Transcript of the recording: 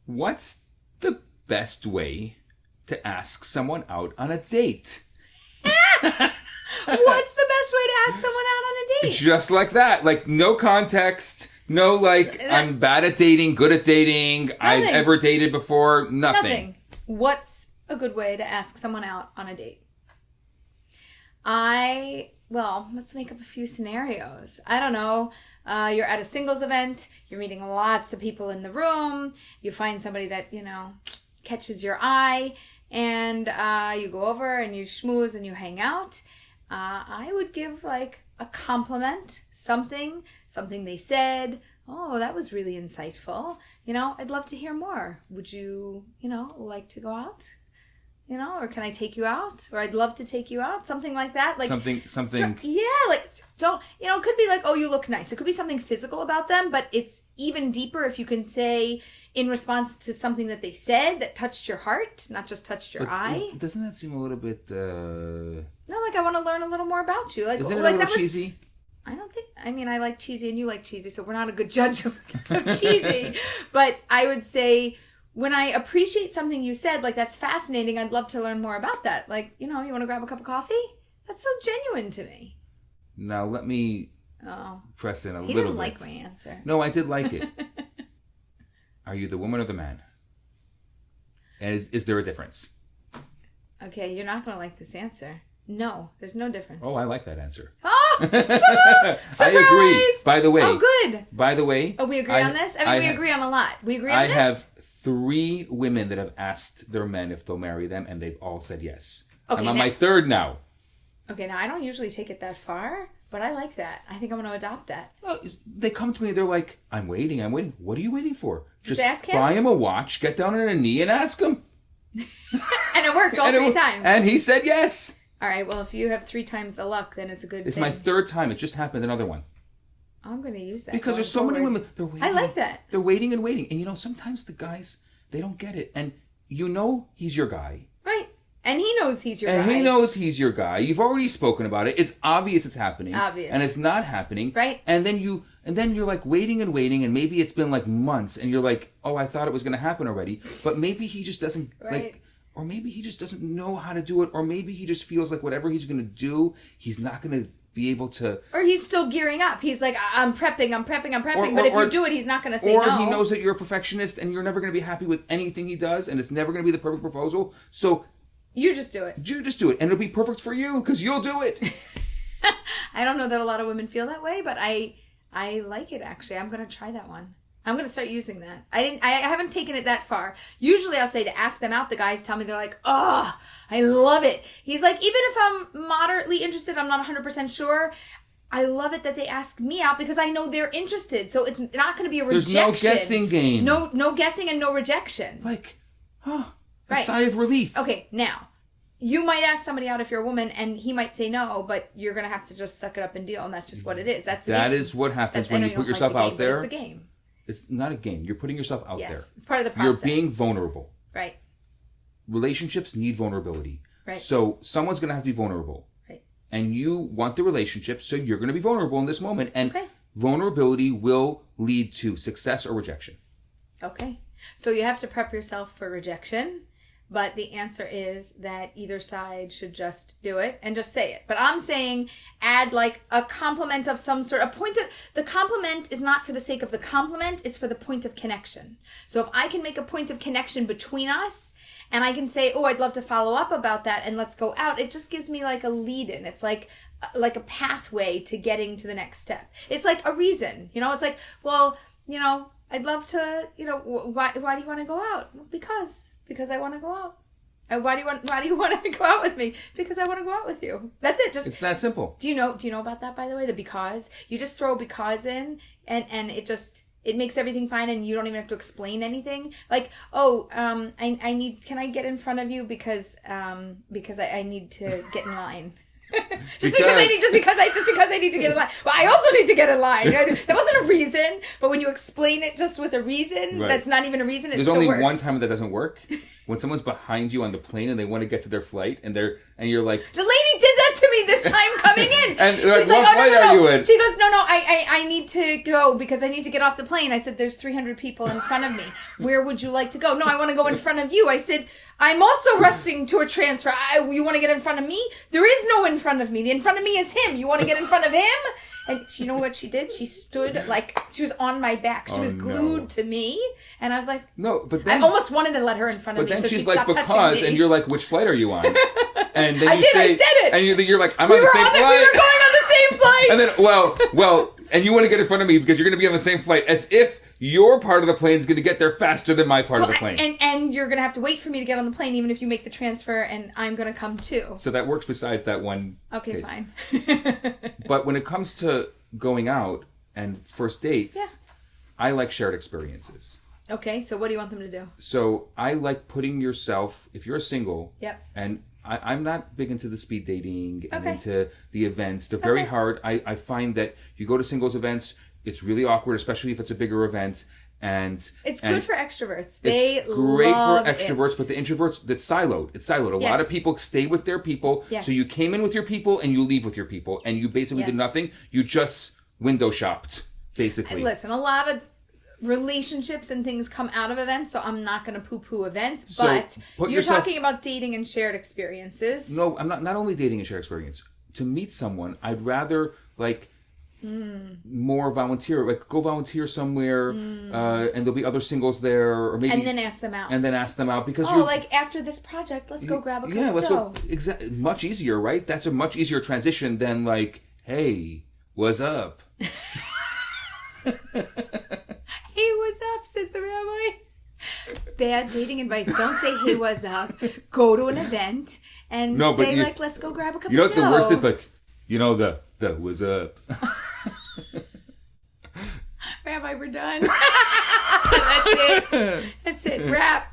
What's the best way to ask someone out on a date? What's the best way to ask someone out on a date? Just like that. Like, no context. No, like, I'm bad at dating, good at dating, nothing. I've ever dated before. Nothing. What's a good way to ask someone out on a date? Let's make up a few scenarios. I don't know. You're at a singles event. You're meeting lots of people in the room. You find somebody that, catches your eye. And you go over and you schmooze and you hang out. I would give, like, a compliment. Something they said. Oh, that was really insightful. I'd love to hear more. Would you, like to go out? Or can I take you out? Or I'd love to take you out. Something like that. Like something. Yeah, like, don't, it could be like, oh, you look nice. It could be something physical about them, but it's even deeper if you can say in response to something that they said that touched your heart, not just touched your eye. Doesn't that seem a little bit, No, like, I want to learn a little more about you. Like, isn't it like a little cheesy? I don't think, I like cheesy and you like cheesy, so we're not a good judge of cheesy. But I would say, when I appreciate something you said, like, that's fascinating, I'd love to learn more about that. Like, you want to grab a cup of coffee? That's so genuine to me. Now, let me press in a little bit. He didn't like my answer. No, I did like it. Are you the woman or the man? And is there a difference? Okay, you're not going to like this answer. No, there's no difference. Oh, I like that answer. Oh! Surprise! I agree. By the way. Oh, good. By the way. Oh, we agree on this? We agree on a lot. We agree on this? I have 3 women that have asked their men if they'll marry them, and they've all said yes. Okay, I'm on my 3rd now. Okay, now I don't usually take it that far, but I like that. I think I'm going to adopt that. Well, they come to me, they're like, I'm waiting. What are you waiting for? Just ask him? Buy him a watch, get down on a knee, and ask him. And it worked all 3 times. And he said yes. All right, well, if you have 3 times the luck, then it's a good thing. It's my 3rd time. It just happened, another one. I'm going to use that. Because there's so many women. They're waiting. I like that. They're waiting and waiting. And sometimes the guys, they don't get it. And he's your guy. Right. And he knows he's your guy. And he knows he's your guy. You've already spoken about it. It's obvious it's happening. Obvious. And it's not happening. Right. And then you're like waiting and waiting, and maybe it's been like months, and you're like, oh, I thought it was going to happen already. But maybe he just doesn't or maybe he just doesn't know how to do it, or maybe he just feels like whatever he's going to do, he's not going to be able to... Or he's still gearing up. He's like, I'm prepping, but if you do it, he's not going to say no. Or he knows that you're a perfectionist, and you're never going to be happy with anything he does, and it's never going to be the perfect proposal, so... You just do it. You just do it, and it'll be perfect for you, because you'll do it. I don't know that a lot of women feel that way, but I like it, actually. I'm going to try that one. I'm going to start using that. I haven't taken it that far. Usually I'll say to ask them out. The guys tell me, they're like, oh, I love it. He's like, even if I'm moderately interested, I'm not 100% sure. I love it that they ask me out because I know they're interested. So it's not going to be a rejection. There's no guessing game. No guessing and no rejection. Like, a sigh of relief. Okay, now, you might ask somebody out if you're a woman and he might say no, but you're going to have to just suck it up and deal. And that's just what it is. That is what happens when you put yourself out there. It's a game. It's not a game. You're putting yourself out there. Yes, it's part of the process. You're being vulnerable. Right. Relationships need vulnerability. Right. So someone's going to have to be vulnerable. Right. And you want the relationship, so you're going to be vulnerable in this moment. And vulnerability will lead to success or rejection. Okay. So you have to prep yourself for rejection. But the answer is that either side should just do it and just say it. But I'm saying add like a compliment of some sort. The compliment is not for the sake of the compliment. It's for the point of connection. So if I can make a point of connection between us and I can say, oh, I'd love to follow up about that and let's go out. It just gives me like a lead in. It's like a pathway to getting to the next step. It's like a reason, it's like, well, I'd love to, why do you want to go out? Well, because I want to go out. And why do you want to go out with me? Because I want to go out with you. That's it. It's that simple. Do you know about that, by the way? The because? You just throw because in and it makes everything fine and you don't even have to explain anything. Like, can I get in front of you because I need to get in line. Just because I need to get in line. Well, I also need to get in line. That wasn't a reason, but when you explain it just with a reason, that's not even a reason. There's still only works. one time that doesn't work. When someone's behind you on the plane and they want to get to their flight, and you're like, the lady did that to me this time coming in. And She's like, like, what flight are you in? She goes, no, I need to go because I need to get off the plane. I said, there's 300 people in front of me. Where would you like to go? No, I want to go in front of you. I said, I'm also rushing to a transfer. You want to get in front of me? There is no in front of me. The in front of me is him. You want to get in front of him? And you know what she did? She stood like she was on my back. She was glued to me, and I was like, "No." But then I almost wanted to let her in front of me. But then so she's she like, stopped touching "Because," me. and you're like, "Which flight are you on?" And then I you did. say, I said it. and you're like, "I'm on the same flight." We were going on the same flight. And then, well, and you want to get in front of me because you're going to be on the same flight, as if your part of the plane is going to get there faster than my part of the plane. And you're going to have to wait for me to get on the plane, even if you make the transfer, and I'm going to come too. So that works besides that one. Okay, case. fine. But when it comes to going out and first dates, I like shared experiences. Okay, so what do you want them to do? So I like putting yourself, if you're single, and I'm not big into the speed dating and into the events. They're very hard. I find that you go to singles events, it's really awkward, especially if it's a bigger event. And it's good for extroverts. It's great for extroverts, but the introverts, it's siloed. It's siloed. A lot of people stay with their people. Yes. So you came in with your people and you leave with your people. And you basically did nothing. You just window shopped, basically. Listen, a lot of relationships and things come out of events, so I'm not going to poo-poo events, So but you're talking about dating and shared experiences. No, I'm not only dating and shared experience. To meet someone, I'd rather, like, more volunteer. Like, go volunteer somewhere, and there'll be other singles there, or maybe... And then ask them out. Because like, after this project, let's go grab a cup of Joe. Exactly. Much easier, right? That's a much easier transition than, like, hey, what's up? Hey, what's up, says the rabbi. Bad dating advice. Don't say, hey, what's up. Go to an event and say, like, let's go grab a cup of Joe. You know what the worst is? Like, the what's up. Rabbi, we're done. That's it. Wrap.